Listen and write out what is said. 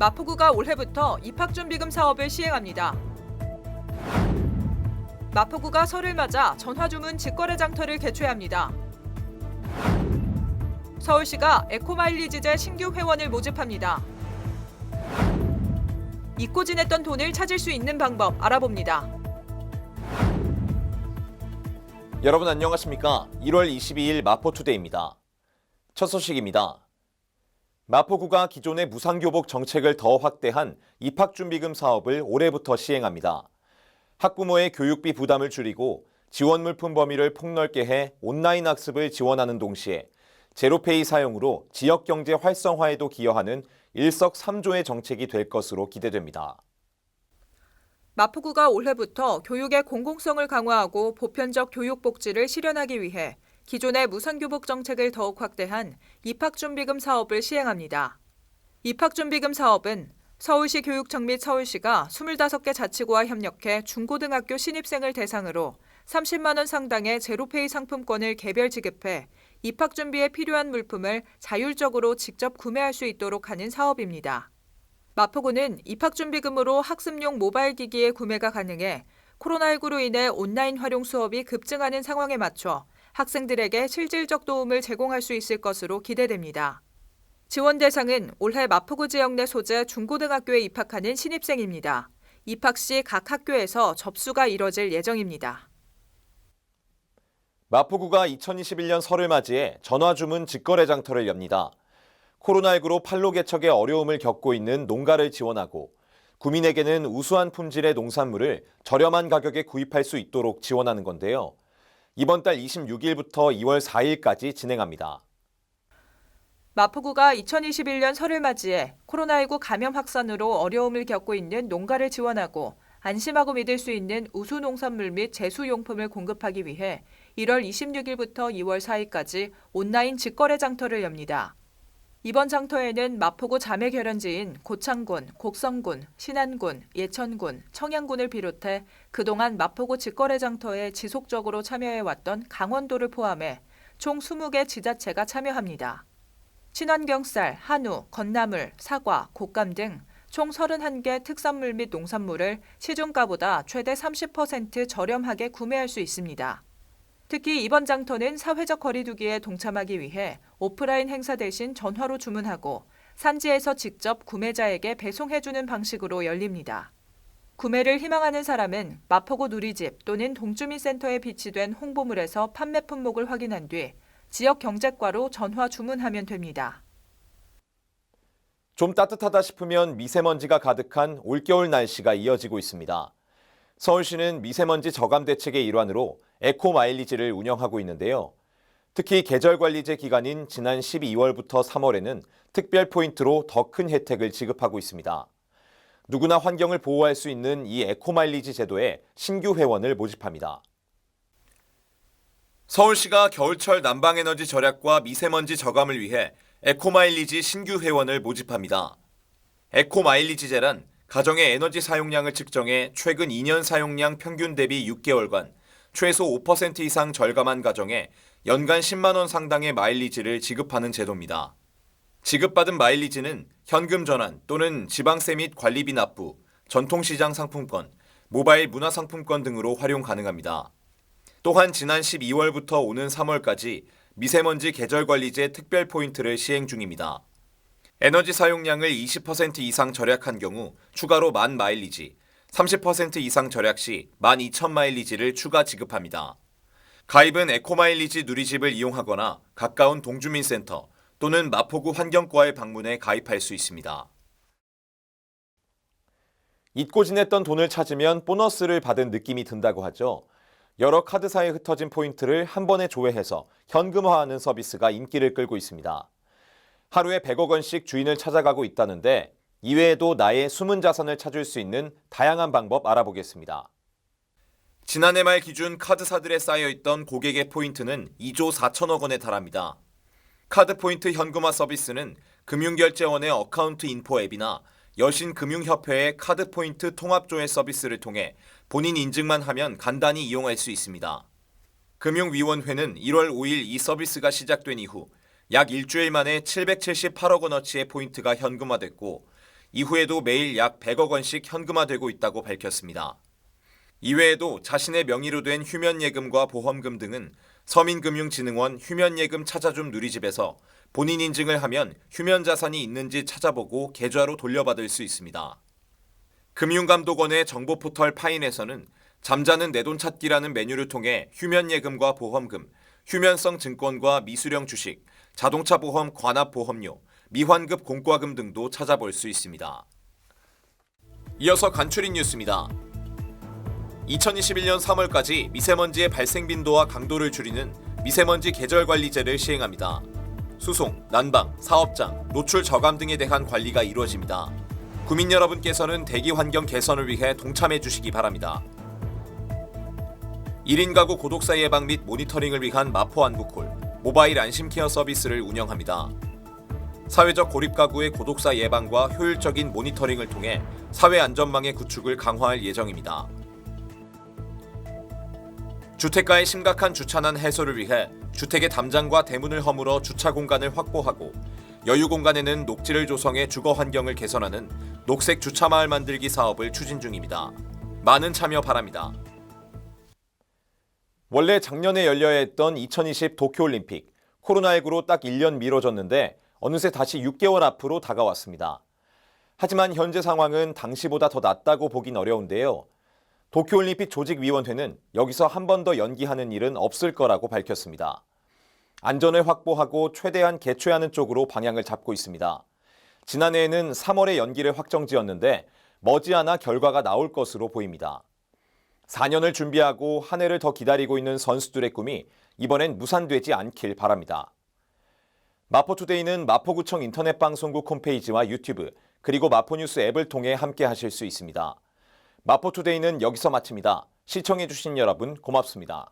마포구가 올해부터 입학준비금 사업을 시행합니다. 마포구가 설을 맞아 전화주문 직거래 장터를 개최합니다. 서울시가 에코마일리지제 신규 회원을 모집합니다. 잊고 지냈던 돈을 찾을 수 있는 방법 알아봅니다. 여러분 안녕하십니까? 1월 22일 마포투데이입니다. 첫 소식입니다. 마포구가 기존의 무상교복 정책을 더 확대한 입학준비금 사업을 올해부터 시행합니다. 학부모의 교육비 부담을 줄이고 지원 물품 범위를 폭넓게 해 온라인 학습을 지원하는 동시에 제로페이 사용으로 지역경제 활성화에도 기여하는 일석삼조의 정책이 될 것으로 기대됩니다. 마포구가 올해부터 교육의 공공성을 강화하고 보편적 교육 복지를 실현하기 위해 기존의 무상교복 정책을 더욱 확대한 입학준비금 사업을 시행합니다. 입학준비금 사업은 서울시 교육청 및 서울시가 25개 자치구와 협력해 중고등학교 신입생을 대상으로 30만 원 상당의 제로페이 상품권을 개별 지급해 입학 준비에 필요한 물품을 자율적으로 직접 구매할 수 있도록 하는 사업입니다. 마포구는 입학준비금으로 학습용 모바일 기기의 구매가 가능해 코로나19로 인해 온라인 활용 수업이 급증하는 상황에 맞춰 학생들에게 실질적 도움을 제공할 수 있을 것으로 기대됩니다. 지원 대상은 올해 마포구 지역 내 소재 중고등학교에 입학하는 신입생입니다. 입학 시 각 학교에서 접수가 이뤄질 예정입니다. 마포구가 2021년 설을 맞이해 전화주문 직거래 장터를 엽니다. 코로나19로 판로 개척에 어려움을 겪고 있는 농가를 지원하고 구민에게는 우수한 품질의 농산물을 저렴한 가격에 구입할 수 있도록 지원하는 건데요. 이번 달 26일부터 2월 4일까지 진행합니다. 마포구가 2021년 설을 맞이해 코로나19 감염 확산으로 어려움을 겪고 있는 농가를 지원하고 안심하고 믿을 수 있는 우수 농산물 및 제수용품을 공급하기 위해 1월 26일부터 2월 4일까지 온라인 직거래 장터를 엽니다. 이번 장터에는 마포구 자매 결연지인 고창군, 곡성군, 신안군, 예천군, 청양군을 비롯해 그동안 마포구 직거래 장터에 지속적으로 참여해왔던 강원도를 포함해 총 20개 지자체가 참여합니다. 친환경쌀, 한우, 건나물, 사과, 곶감 등 총 31개 특산물 및 농산물을 시중가보다 최대 30% 저렴하게 구매할 수 있습니다. 특히 이번 장터는 사회적 거리 두기에 동참하기 위해 오프라인 행사 대신 전화로 주문하고 산지에서 직접 구매자에게 배송해주는 방식으로 열립니다. 구매를 희망하는 사람은 마포구 누리집 또는 동주민센터에 비치된 홍보물에서 판매 품목을 확인한 뒤 지역 경제과로 전화 주문하면 됩니다. 좀 따뜻하다 싶으면 미세먼지가 가득한 올겨울 날씨가 이어지고 있습니다. 서울시는 미세먼지 저감 대책의 일환으로 에코마일리지를 운영하고 있는데요. 특히 계절관리제 기간인 지난 12월부터 3월에는 특별 포인트로 더 큰 혜택을 지급하고 있습니다. 누구나 환경을 보호할 수 있는 이 에코마일리지 제도에 신규 회원을 모집합니다. 서울시가 겨울철 난방에너지 절약과 미세먼지 저감을 위해 에코마일리지 신규 회원을 모집합니다. 에코마일리지제란 가정의 에너지 사용량을 측정해 최근 2년 사용량 평균 대비 6개월간 최소 5% 이상 절감한 가정에 연간 10만 원 상당의 마일리지를 지급하는 제도입니다. 지급받은 마일리지는 현금 전환 또는 지방세 및 관리비 납부, 전통시장 상품권, 모바일 문화상품권 등으로 활용 가능합니다. 또한 지난 12월부터 오는 3월까지 미세먼지 계절관리제 특별 포인트를 시행 중입니다. 에너지 사용량을 20% 이상 절약한 경우 추가로 만 마일리지, 30% 이상 절약 시 12,000마일리지를 추가 지급합니다. 가입은 에코마일리지 누리집을 이용하거나 가까운 동주민센터 또는 마포구 환경과에 방문해 가입할 수 있습니다. 잊고 지냈던 돈을 찾으면 보너스를 받은 느낌이 든다고 하죠. 여러 카드사에 흩어진 포인트를 한 번에 조회해서 현금화하는 서비스가 인기를 끌고 있습니다. 하루에 100억 원씩 주인을 찾아가고 있다는데 이외에도 나의 숨은 자산을 찾을 수 있는 다양한 방법 알아보겠습니다. 지난해 말 기준 카드사들에 쌓여있던 고객의 포인트는 2조 4천억 원에 달합니다. 카드 포인트 현금화 서비스는 금융결제원의 어카운트 인포 앱이나 여신금융협회의 카드 포인트 통합조회 서비스를 통해 본인 인증만 하면 간단히 이용할 수 있습니다. 금융위원회는 1월 5일 이 서비스가 시작된 이후 약 일주일 만에 778억 원어치의 포인트가 현금화됐고 이후에도 매일 약 100억 원씩 현금화되고 있다고 밝혔습니다. 이외에도 자신의 명의로 된 휴면예금과 보험금 등은 서민금융진흥원 휴면예금 찾아줌 누리집에서 본인 인증을 하면 휴면자산이 있는지 찾아보고 계좌로 돌려받을 수 있습니다. 금융감독원의 정보포털 파인에서는 잠자는 내 돈 찾기라는 메뉴를 통해 휴면예금과 보험금, 휴면성 증권과 미수령 주식, 자동차 보험 관합 보험료, 미환급 공과금 등도 찾아볼 수 있습니다. 이어서 간추린 뉴스입니다. 2021년 3월까지 미세먼지의 발생 빈도와 강도를 줄이는 미세먼지 계절관리제를 시행합니다. 수송, 난방, 사업장, 노출 저감 등에 대한 관리가 이루어집니다. 구민 여러분께서는 대기 환경 개선을 위해 동참해 주시기 바랍니다. 1인 가구 고독사 예방 및 모니터링을 위한 마포 안부콜, 모바일 안심케어 서비스를 운영합니다. 사회적 고립 가구의 고독사 예방과 효율적인 모니터링을 통해 사회 안전망의 구축을 강화할 예정입니다. 주택가의 심각한 주차난 해소를 위해 주택의 담장과 대문을 허물어 주차 공간을 확보하고 여유 공간에는 녹지를 조성해 주거 환경을 개선하는 녹색 주차마을 만들기 사업을 추진 중입니다. 많은 참여 바랍니다. 원래 작년에 열려야 했던 2020 도쿄올림픽, 코로나19로 딱 1년 미뤄졌는데 어느새 다시 6개월 앞으로 다가왔습니다. 하지만 현재 상황은 당시보다 더 낫다고 보긴 어려운데요. 도쿄올림픽 조직위원회는 여기서 한 번 더 연기하는 일은 없을 거라고 밝혔습니다. 안전을 확보하고 최대한 개최하는 쪽으로 방향을 잡고 있습니다. 지난해에는 3월에 연기를 확정지었는데 머지않아 결과가 나올 것으로 보입니다. 4년을 준비하고 한 해를 더 기다리고 있는 선수들의 꿈이 이번엔 무산되지 않길 바랍니다. 마포투데이는 마포구청 인터넷 방송국 홈페이지와 유튜브 그리고 마포뉴스 앱을 통해 함께 하실 수 있습니다. 마포투데이는 여기서 마칩니다. 시청해주신 여러분 고맙습니다.